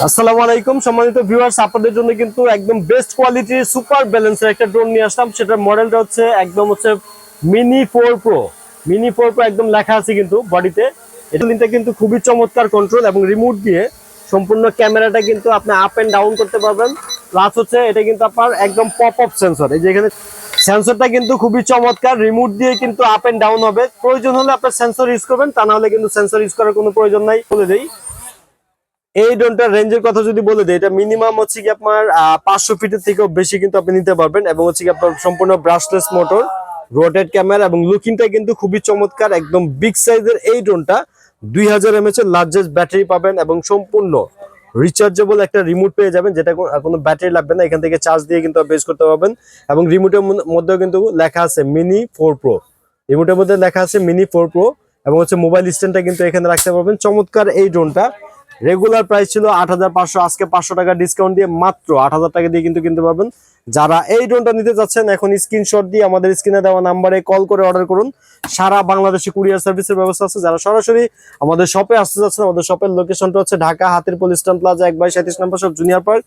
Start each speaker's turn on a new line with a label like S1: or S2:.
S1: আসসালামু আলাইকুম সম্মানিত ভিউয়ার্স, আপনাদের জন্য কিন্তু একদম বেস্ট কোয়ালিটির সুপার ব্যালেন্সের একটা ড্রোন নিয়ে আসলাম। সেটার মডেলটা হচ্ছে একদম মিনি 4 প্রো। মিনি 4 প্রো একদম লেখা আছে কিন্তু বডিতে। এটা কিন্তু খুবই চমৎকার কন্ট্রোল এবং রিমোট দিয়ে সম্পূর্ণ ক্যামেরাটা কিন্তু আপনি আপ এন্ড ডাউন করতে পারবেন। প্লাস এটা কিন্তু আপনার একদম পপ আপ সেন্সর। এই যে এখানে সেন্সরটা কিন্তু খুবই চমৎকার, রিমোট দিয়ে কিন্তু আপ এন্ড ডাউন হবে। প্রয়োজন হলে আপনার সেন্সর ইউজ করবেন, তা না হলে কিন্তু সেন্সর ইউজ করার কোনো প্রয়োজন নাই। বলে দেই এই ড্রোনটার রেঞ্জের কথা যদি বলে দেয়, এটা মিনিমাম কি আপনার 500 ফিটের থেকেও বেশি কিন্তু আপনি নিতে পারবেন। এবং কি আপনার সম্পূর্ণ ব্রাশলেস মোটর, রোটেট ক্যামেরা এবং লুকিংটা কিন্তু খুবই চমৎকার। একদম বিগ সাইজের এই ড্রোনটা 2000 mAh এর লার্জেস্ট ব্যাটারি পাবেন এবং সম্পূর্ণ রিচার্জেবল একটা রিমোট পেয়ে যাবেন, যেটা কোনো ব্যাটারি লাগবে না। এখান থেকে চার্জ দিয়ে কিন্তু বেস করতে পারবেন। এবং রিমোটের মধ্যেও কিন্তু লেখা আছে মিনি 4 প্রো। রিমোটের মধ্যে লেখা আছে মিনি 4 প্রো এবং মোবাইল স্ট্যান্ডটা কিন্তু এখানে রাখতে পারবেন। চমৎকার এই ড্রোনটা রেগুলার প্রাইস ছিল 8500, আজকে 500 টাকা ডিসকাউন্ট দিয়ে মাত্র 8000 টাকা দিয়ে কিন্তু কিনতে পারবেন। যারা এই ড্রোনটা নিতে যাচ্ছেন এখন স্ক্রিনশট দিয়ে আমাদের স্ক্রিনে দেওয়া নাম্বারে কল করে অর্ডার করুন। সারা বাংলাদেশে কুরিয়ার সার্ভিসের ব্যবস্থা আছে। যারা সরাসরি আমাদের শপে আসতে যাচ্ছেন, আমাদের শপের লোকেশনটা হচ্ছে ঢাকা হাতিরপুল ইস্টার্ন প্লাজা 1/37 নম্বর শপ, জুনিয়র পার্ক,